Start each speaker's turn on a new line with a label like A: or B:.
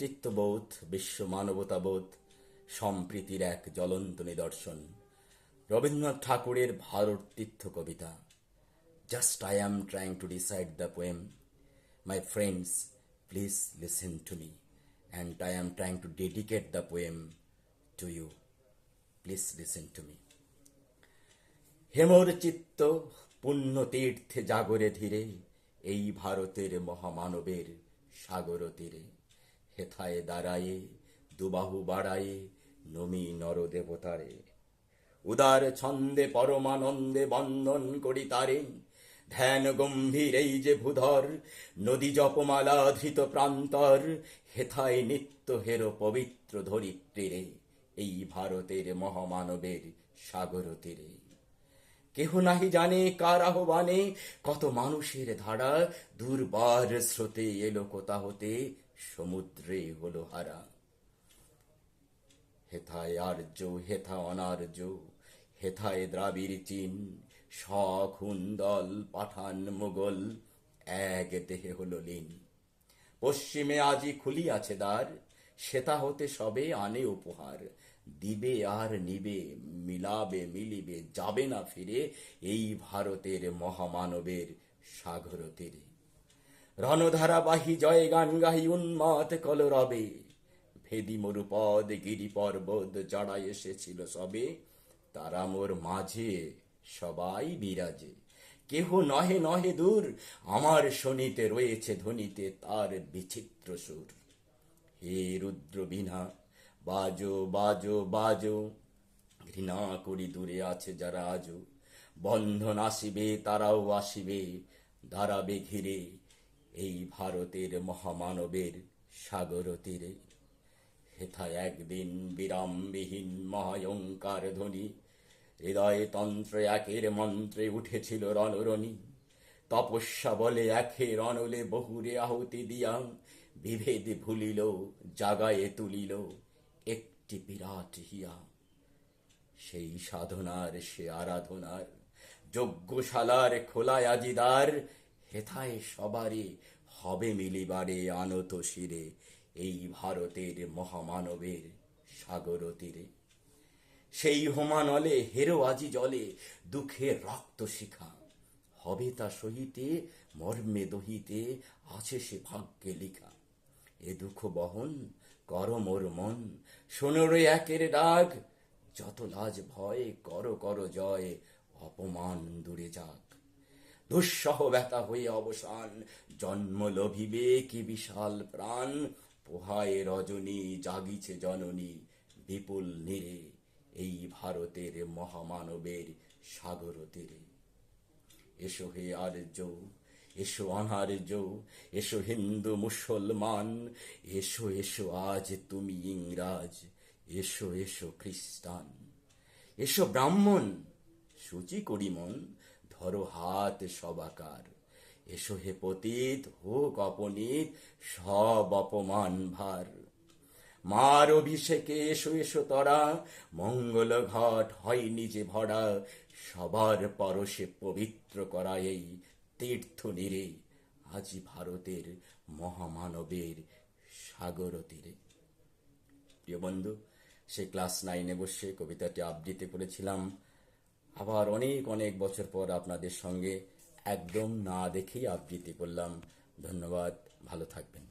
A: ভ্রাতৃত্ববোধ, বিশ্ব মানবতাবোধ, সম্প্রীতির এক জ্বলন্ত নিদর্শন। রবীন্দ্রনাথ ঠাকুরের ভারত তীর্থ কবিতা। Just I am trying to recite the poem. My friends, please listen to me. And I am trying to dedicate the poem to you. Please listen to me. হেমর চিত্ত পুণ্য তীর্থে জাগরে ধীরে, এই ভারতের মহামানবের সাগর তীরে। হেথায় দাঁড়ায়ে দুবাহু বাড়ায়ে নমি নরদেবতারে। উদার ছন্দে পরমানন্দে বন্দন করি তারে। ধ্যান গম্ভীর এই যে ভূধর, নদী জপমালা ধৃত প্রান্তর। হেথায় নিত্য হেরো পবিত্র ধরিত্রীরে, এই ভারতের মহামানবের সাগর তীরে। কেহ নাহি জানে কার আহ্বানে, কত মানুষের ধারা দুর্বার স্রোতে এলো কোথা হতে, সমুদ্রে হলো হারা। হেথায় আর্য হেথা অনার্য, হেথায় দ্রাবিড় চীন, শক হুন্দল পাঠান মুঘল, এক দেহে হলো লীন। পশ্চিমে আজি খুলিয়াছে দ্বার, সেথা হতে সবে আনে উপহার। দিবে আর নিবে, মিলাবে মিলিবে, যাবে না ফিরে, এই ভারতের মহামানবের সাগর তীরে। রণধারাবাহী জয় গান গাহি উন্মাদ কলরবে, ভেদি মরুপদ গিরি পর্বত যারা এসেছিল সবে। তারা মোর মাঝে সবাই বিরাজে, কেহ নহে নহে দূর, আমার শনিতে রয়েছে ধ্বনিতে তার বিচিত্র সুর। হে রুদ্র বীণা বাজো বাজো বাজো, ঘৃণা করি দূরে আছে যারা আজো। বন্ধন আসিবে তারাও আসিবে, দাঁড়াবে ঘিরে, এই ভারতের মহামানবের সাগর তীরে। হেথায় একদিন বিরামবিহীন মহায়ঙ্কার ধ্বনি, হৃদয়ে তন্ত্র একের মন্ত্রে উঠেছিল রণরণী। তপস্যা বলে একের অনলে বহুরে আহুতি দিয়া, বিভেদ ভুলিল জাগায়ে তুলিল একটি বিরাট হিয়া। সেই সাধনার সে আরাধনার যজ্ঞশালার খোলায় আজিদার। হেথায় সবারে হবে মিলিবারে আনত শিরে, এই ভারতের মহামানবের সাগর তীরে। সেই হোমানলে হেরো আজি জলে, দুঃখের রক্ত শিখা। হবে তা সহিতে মর্মে দহিতে, আছে সে ভাগ্যে লিখা। এ দুঃখ বহন কর মোর মন, শোনো রে একের ডাক। যত লাজ ভয় কর কর জয়, অপমান দূরে যাক। দুঃসহ ব্যথা হয়ে অবসান, জন্ম লভিবে কি বিশাল প্রাণ। পোহায় রজনী জাগিছে জননী, বিপুল নীরে, এই ভারতের মহামানবের সাগর তীরে। এসো হে আর্য, এসো অনার্য, এসো হিন্দু মুসলমান, এসো এসো আজ তুমি ইংরাজ, এসো এসো খ্রিস্টান। এসো ব্রাহ্মণ সূচি করি মন, ধরো হাত সবাকার। এসো হে পতিত হোক অপনীত, সব অপমান ভার। মার অভিষেকে এসো এসো তরা, মঙ্গল ঘট হয় নিজে ভরা। সবার পরশে পবিত্র করা এই তীর্থ নীরে, আজি ভারতের মহামানবের সাগর তীরে। প্রিয় বন্ধু, সে ক্লাস 9-এ বসে কবিতাটি আবৃত্তি করেছিলাম। আবার অনেক অনেক বছর পর আপনাদের সঙ্গে একদম না দেখেই আবৃত্তি করলাম। ধন্যবাদ, ভালো থাকবেন।